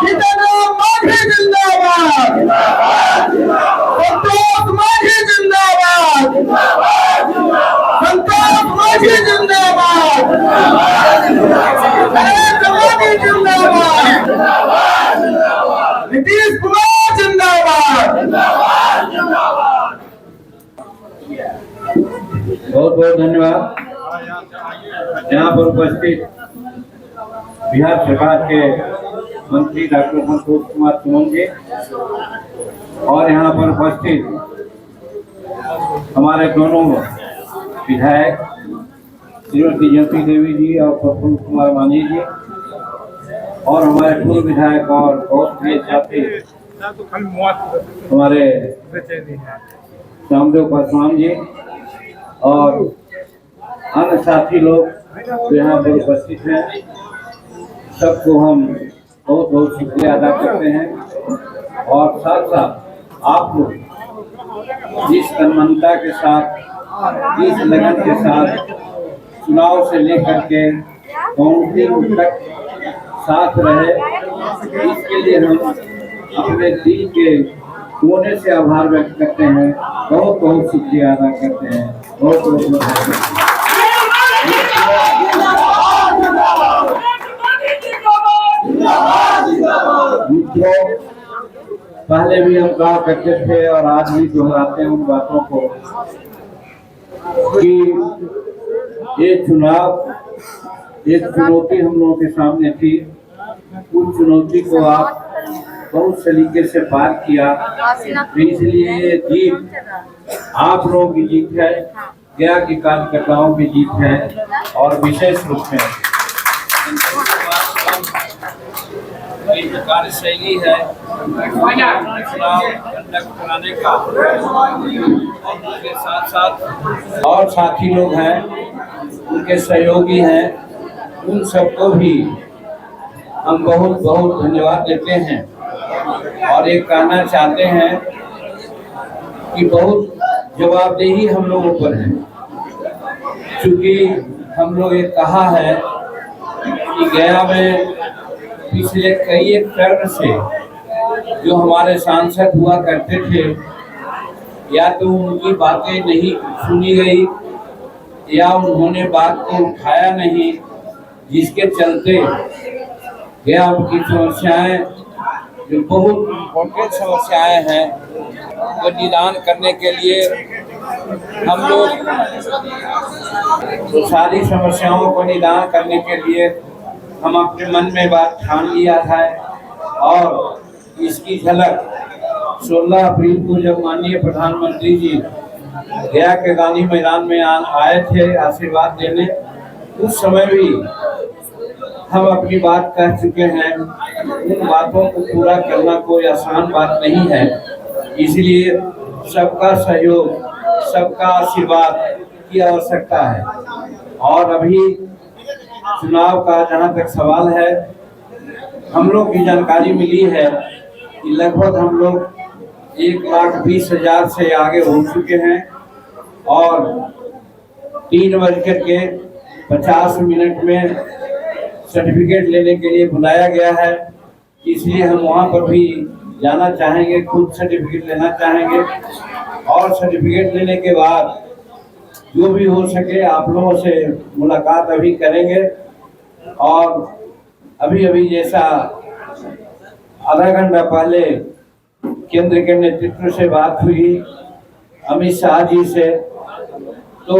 सीताराम मांझी जिंदाबाद, संतोष मांझी जिंदाबाद, संतोष मांझी जिंदाबाद, नरेंद्र मोदी जिंदाबाद, नीतीश कुमार जिंदाबाद। बहुत बहुत धन्यवाद। यहाँ पर उपस्थित बिहार सरकार के मंत्री डॉक्टर संतोष कुमार सुमन जी और यहाँ पर उपस्थित हमारे दोनों विधायक श्रीमती जयंती देवी जी और प्रफुल्ल कुमार मांझी जी और हमारे पूर्व विधायक और बहुत प्रिय साथी हमारे रामदेव पासवान जी और अन्य साथी लोग जो यहाँ पर उपस्थित हैं, सबको हम बहुत बहुत शुक्रिया अदा करते हैं। और साथ साथ आप लोग जिस तन्मयता के साथ, जिस लगन के साथ चुनाव से लेकर के काउंटिंग तक साथ रहे, इसके लिए हम अपने दिल के कोने से आभार व्यक्त करते हैं, बहुत बहुत शुक्रिया अदा करते हैं। बहुत बहुत मित्रों, पहले भी हम कहा करते थे और आज भी दोहराते हैं उन बातों को कि ये चुनाव एक चुनौती हम लोगों के सामने थी। उस चुनौती को आप बहुत सलीके से पार किया, इसलिए ये जीत आप लोगों की जीत है, गया की कार्यकर्ताओं की जीत है। और विशेष रूप में कार्यशैली है चुनाव कंडक्ट कराने का, और उनके साथ साथ और साथी लोग हैं, उनके सहयोगी हैं, उन सबको भी हम बहुत बहुत धन्यवाद देते हैं। और एक कहना चाहते हैं कि बहुत जवाबदेही हम लोगों पर है, क्योंकि हम लोग ये कहा है कि गया में पिछले कई एक टर्म से जो हमारे सांसद हुआ करते थे, या तो उनकी बातें नहीं सुनी गई या उन्होंने बात को उठाया नहीं, जिसके चलते गया की समस्याएं जो बहुत इम्पोर्टेंट समस्याएं हैं, वो निदान करने के लिए हम लोग तो सारी समस्याओं को निदान करने के लिए हम अपने मन में बात ठान लिया था। और इसकी झलक 16 अप्रैल को जब माननीय प्रधानमंत्री जी गया के गांधी मैदान में आए थे आशीर्वाद देने, उस समय भी हम अपनी बात कह चुके हैं। उन बातों को पूरा करना कोई आसान बात नहीं है, इसलिए सबका सहयोग, सबका आशीर्वाद की आवश्यकता है। और अभी चुनाव का जहां तक सवाल है, हम लोग की जानकारी मिली है कि लगभग हम लोग 1,20,000 से आगे हो चुके हैं और 3:50 में सर्टिफिकेट लेने के लिए बुलाया गया है। इसलिए हम वहां पर भी जाना चाहेंगे, खुद सर्टिफिकेट लेना चाहेंगे। और सर्टिफिकेट लेने के बाद जो भी हो सके आप लोगों से मुलाकात अभी करेंगे। और अभी जैसा आधा घंटा पहले केंद्र के नेतृत्व से बात हुई अमित शाह जी से, तो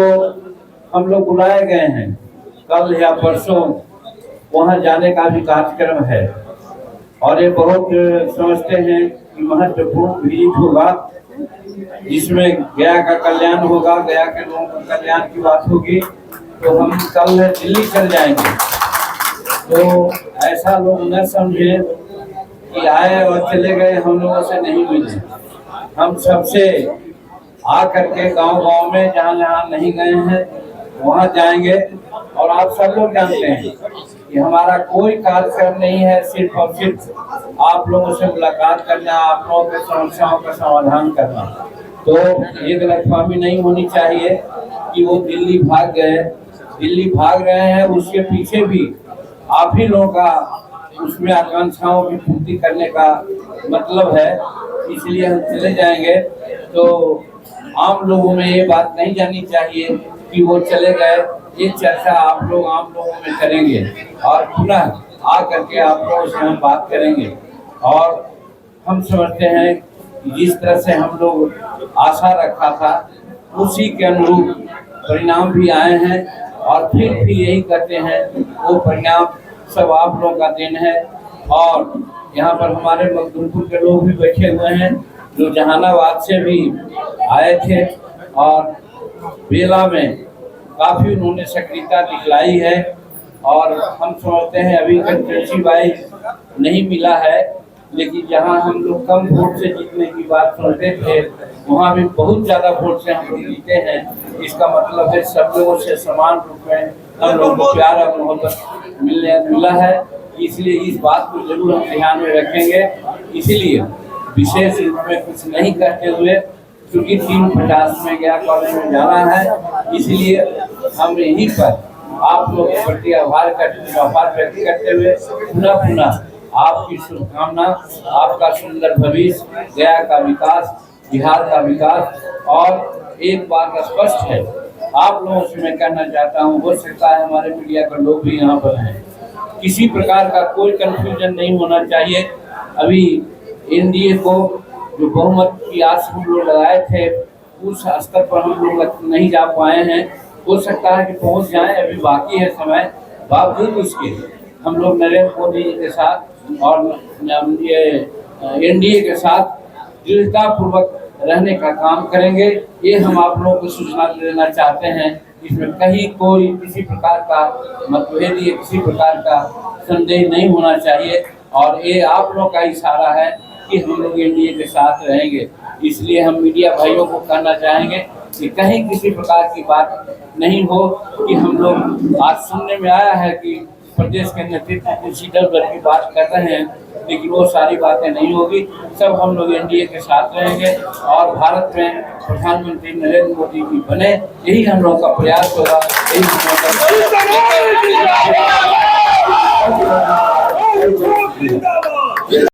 हम लोग बुलाए गए हैं। कल या परसों वहां जाने का भी कार्यक्रम है और ये बहुत समझते हैं कि महत्वपूर्ण विजिट होगा, जिसमें गया का कल्याण होगा, गया के लोगों का कल्याण की बात होगी। तो हम कल दिल्ली चल जाएंगे, तो ऐसा लोग न समझे कि आए और चले गए, हम लोगों से नहीं मिले। हम सबसे आ करके गांव-गांव में जहां जहां नहीं गए हैं वहां जाएंगे। और आप सब लोग जानते हैं कि हमारा कोई कार्यक्रम नहीं है, सिर्फ और सिर्फ आप लोगों से मुलाकात करना, आप लोगों की समस्याओं का समाधान करना। तो ये गलतफहमी नहीं होनी चाहिए कि वो दिल्ली भाग गए। दिल्ली भाग रहे हैं, उसके पीछे भी आप ही लोगों का उसमें आकांक्षाओं की पूर्ति करने का मतलब है, इसलिए हम चले जाएंगे। तो आम लोगों में ये बात नहीं जानी चाहिए कि वो चले गए। ये चर्चा आप लोग आम लोगों में करेंगे और पुनः आ करके आप लोगों से हम बात करेंगे। और हम समझते हैं कि जिस तरह से हम लोग आशा रखा था उसी के अनुरूप परिणाम भी आए हैं, और फिर भी यही कहते हैं वो परिणाम सब आप लोगों का देन है। और यहाँ पर हमारे मखदूमपुर के लोग भी बैठे हुए हैं जो जहानाबाद से भी आए थे, और बेला में काफ़ी उन्होंने सक्रियता दिखलाई है। और हम समझते हैं अभी कंस्टिट्यूंसी वाइज नहीं मिला है, लेकिन जहां हम लोग कम वोट से जीतने की बात सुनते थे वहां भी बहुत ज़्यादा वोट से हम लोग जीते हैं। इसका मतलब है सब लोगों से समान रूप में हम लोगों को प्यार और मोहब्बत मिला है। इसलिए इस बात को जरूर हम ध्यान में रखेंगे। इसीलिए विशेष रूप में कुछ नहीं कहते हुए, क्योंकि 350 में गया कॉलेज में जाना है, इसलिए हम यहीं पर आप लोगों के प्रति आभार व्यक्त करते हुए पुनः आपकी शुभकामना, आपका सुंदर भविष्य, गया का विकास, बिहार का विकास। और एक बात स्पष्ट है, आप लोगों से मैं कहना चाहता हूँ, हो सकता है हमारे मीडिया के लोग भी यहाँ पर हैं, किसी प्रकार का कोई कंफ्यूजन नहीं होना चाहिए। अभी एनडीए को जो बहुमत की आस हम लोग लगाए थे उस स्तर पर हम लोग नहीं जा पाए हैं। हो सकता है कि पहुंच जाएं, अभी बाकी है समय। बावजूद उसके हम लोग नरेंद्र मोदी जी के साथ और ये एनडीए के साथ दृढ़ता पूर्वक रहने का काम करेंगे। ये हम आप लोगों को सूचना देना चाहते हैं। इसमें कहीं कोई किसी प्रकार का मतभेद या किसी प्रकार का संदेह नहीं होना चाहिए, और ये आप लोगों का इशारा है कि हम लोग एनडीए के साथ रहेंगे। इसलिए हम मीडिया भाइयों को कहना चाहेंगे कि कहीं किसी प्रकार की बात नहीं हो कि हम लोग, आज सुनने में आया है कि प्रदेश के नेतृत्व कुछ इधर उधर की बात कर रहे हैं, लेकिन वो सारी बातें नहीं होगी। सब हम लोग एनडीए के साथ रहेंगे और भारत में प्रधानमंत्री नरेंद्र मोदी जी बने, यही हम लोगों का प्रयास होगा। यही हम लोगों का